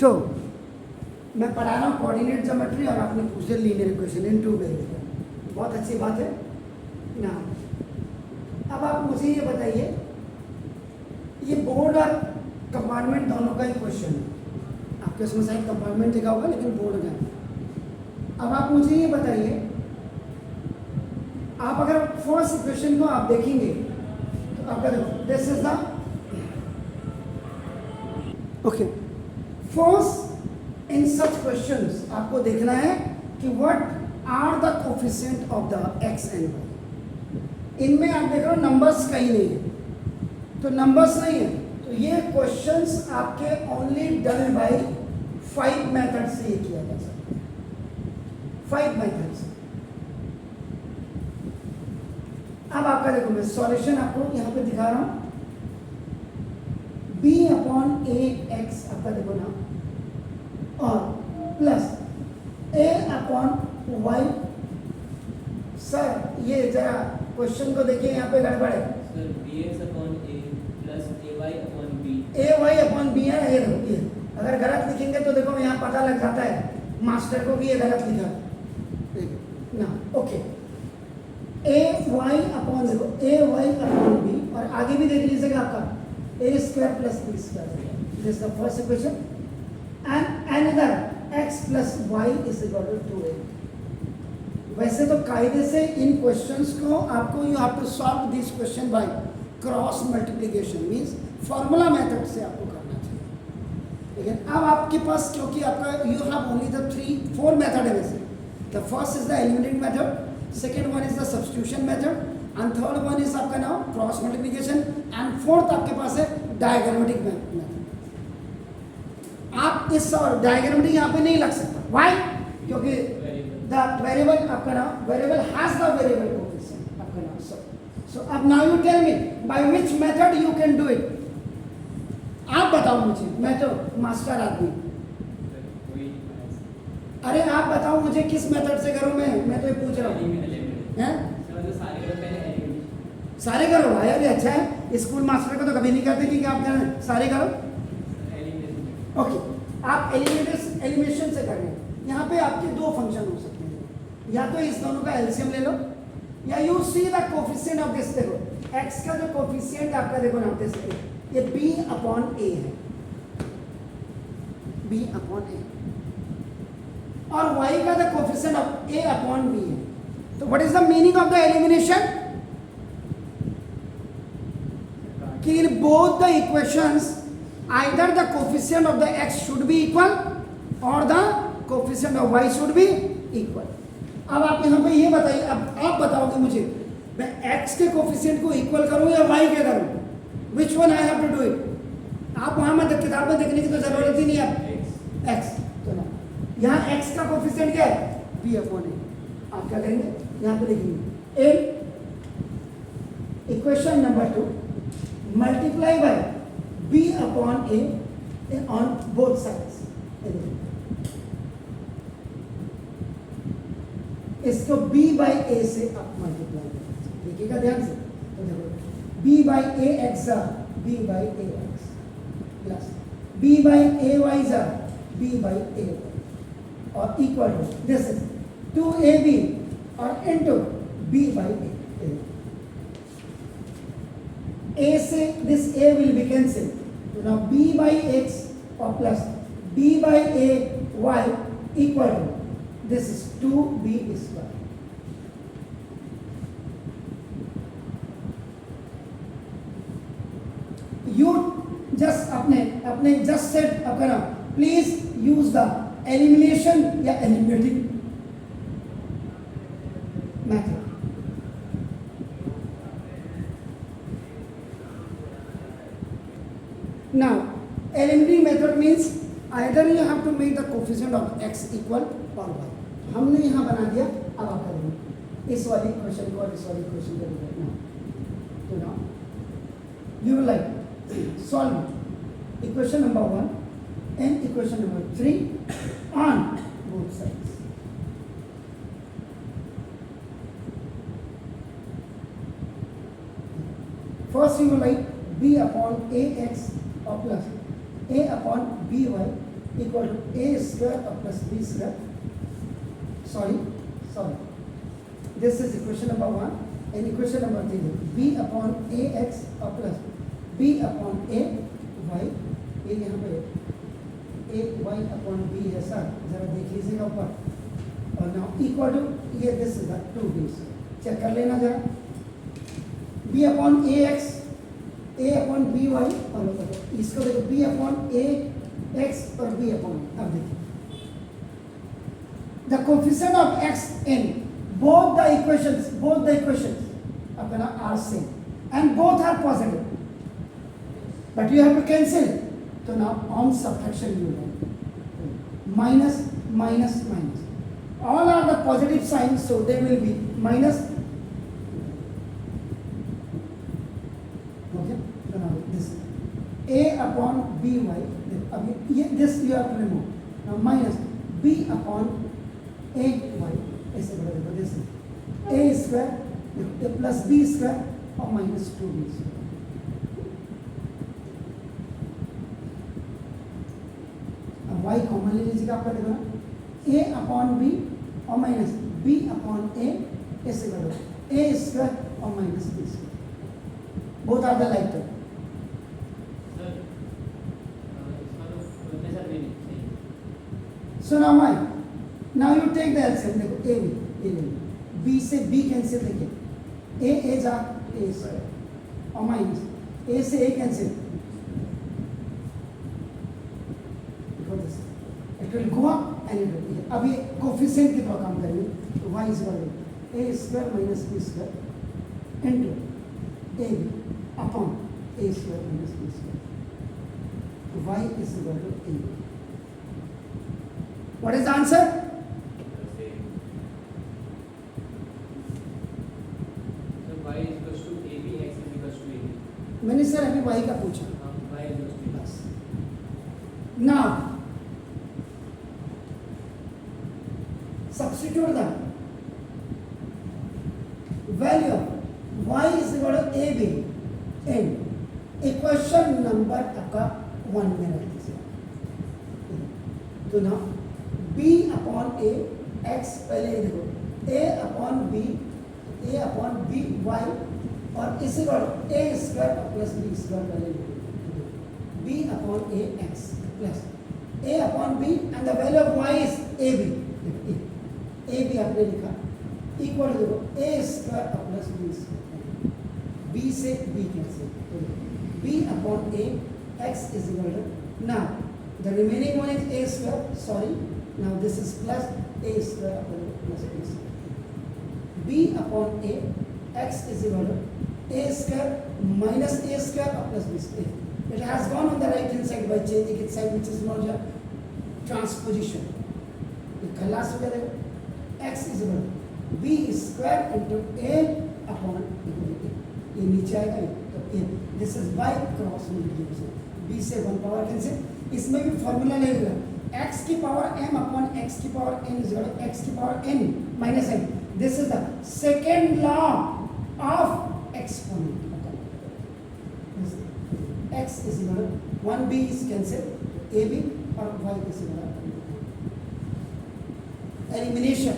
तो मैं पढ़ा रहा हूँ कोऑर्डिनेट ज्योमेट्री और आपने पूछे linear equation in two variable, बहुत अच्छी बात है ना। अब आप मुझे ये बताइए, ये बोर्ड और कंपार्टमेंट दोनों का ही क्वेश्चन है, आपके उसमें शायद कंपार्टमेंट लिखा होगा लेकिन बोर्ड का है। अब आप मुझे ये बताइए, आप अगर फर्स्ट इक्वेशन को आप देखेंगे तो आपका देखो this is the okay first in such questions आपको देखना है कि what are the coefficient of the x and y. इनमें आप देख रहे हो नंबर्स कहीं नहीं है, तो नंबर्स नहीं है तो ये क्वेश्चंस आपके ओनली डन बाय 5 मेथड से ये किया जा सकता है, 5 मेथड से। अब आपका देखो मैं सॉल्यूशन आपको यहाँ पे दिखा रहा हूँ, b अपॉन ए एक्स आपका देखो ना, और plus a upon y. Sir ये जरा क्वेश्चन को देखिए, यहाँ पे गड़बड़ है sir bx upon a plus ay upon b। ay upon b है, ये देखो ये अगर गलत लिखेंगे तो देखो यहाँ पता लग जाता है मास्टर को कि ये गलत लिखा देखो ना। ओके ए वाई अपॉन देखो ए वाई अपॉन बी, और आगे भी देख लीजिएगा आपका a square plus b square, this the first equation, and another x plus y is equal to 2a। वैसे तो कायदे से इन क्वेश्चंस को आपको you have to solve this question by cross multiplication, means formula method से आपको करना चाहिए। लेकिन अब आपके पास क्योंकि आपका you have only the 4 method है वैसे, the first is the eliminating method, second one is the substitution method, and third one is आपका now cross multiplication, and fourth आपके पास है डायग्रामेटिक मेथड। आप इस डायग्रामेटिक यहाँ पे नहीं लग सकता, व्हाई? क्योंकि द वेरिएबल आपका नाम variable has the variable coefficient आपका नाम। सो अब now you tell me by which method you can do it. आप बताओ मुझे, मैं तो मास्टर आदमी। अरे आप बताओ मुझे किस मेथड से करूं, मैं तो ये पूछ रहा हूँ हैं। सारे करो भाई, अरे अच्छा है, स्कूल मास्टर को तो कभी नहीं कहते कि आप करें सारे करो। ओके आप एलिमिनेशन से करें। यहाँ पे आपके 2 फंक्शन हो सकते हैं, या तो इस दोनों का एलसीएम ले लो, या you see the coefficient of this. देखो x का जो कोफिशिएंट आपका देखो ना दिस, ये b अपॉन a है, b अपॉन a, और y का the coefficient of a upon b है। तो what is the meaning of the elimination? कि in both the equations either the coefficient of the x should be equal or the coefficient of y should be equal। अब आप यहाँ पे ये बताइए, अब आप बताओगे मुझे मैं x के कोफिशिएंट को इक्वल करूँ या y के करूँ, which one I have to do it। आप वहाँ में किताब में देखने की तो जरूरत ही नहीं है, x तो ना, यहाँ x का कोफिशिएंट क्या है b अपॉन a। आप क्या करेंगे यहाँ पे लिखेंगे a equation number 2 multiply by b upon a on both sides। इसको b by a से आप मल्टीप्लाई करें, देखिएगा ध्यान से। तो देखो b by a x b by a x plus b by a y b by a y, और equal to this is 2ab और into b by a। a से दिस a will be cancelled, so now b by x or plus b by a y equal to this is 2b square। you just अपने just said आपका नाम, please use the elimination या eliminating method। Now, eliminating method means either you have to make the coefficient of x equal or y। हमने यहाँ बना दिया, अब आप करेंगे इस वाली क्वेश्चन को और इस वाली क्वेश्चन को देखना। तो now you will like solve equation number 1 and equation number 3 on both sides। First you will like b upon ax or plus a upon by equal to a square plus b square. Sorry. This is equation number 1. And equation number 3, b upon ax plus b upon a y. ये यहाँ पे a y upon b है sir, जरा देख लीजिएगा ऊपर. और now equal to ये this is the 2b. Check कर लेना जरा. b upon ax, a upon by और इसको देखो b upon ax और b upon. अब देखिए the coefficient of x in both the equations अपना are same and both are positive, but you have to cancel. So now on subtraction you will minus. All are the positive signs, so they will be minus. Okay, so now this a upon by. This you have to remove. Now minus b upon a y. ऐसे बड़ा देखो, this is a square plus b square और minus 2b square. अब y common ले लीजिएगा, आपका देखो ना a upon b और minus b upon a ऐसे बड़ा a square और minus b square. Both are the like term. Sir इसका तो प्रोफेसर भी नहीं. So now y. Now you take the LCM. देखो a b से b कैंसिल, देखिए a जा a square और माइनस a से a cancel. It will go up and it will. अब ये कोफिशिएंट की तरह काम करेंगे. तो y is equal to a square minus b square into a upon a square minus b square. So y is equal to a. What is the answer? मैंने sir अभी y का पूछा. बस. Now substitute the value of y is equal to ab in equation number आपका 1 में रख दीजिए. तो now b upon a x पहले देखो a upon b y और इसी को a square plus b square कर लेंगे. b upon a x plus a upon b and the value of y is ab. ab आपने लिखा इक्वल टू देखो a square plus b square. b से b cancel. b upon a x is equal to now the remaining one is a square. Sorry, now this is plus a square plus b square. b upon a x is equal to a square minus a square plus b square. It has gone on the right hand side by changing its sign, which is known as transposition. The खलास हो गया. X is equal to b square into a upon a. ये नीचे आएगा तो a. This is by cross multiplication. b से 1 power cancel. इसमें भी फॉर्मूला लगेगा. x की पावर m upon x की power n is equal to x की power n minus n. This is the second law of exponent. X is equal to 1b is cancelled, ab और y is equal to elimination.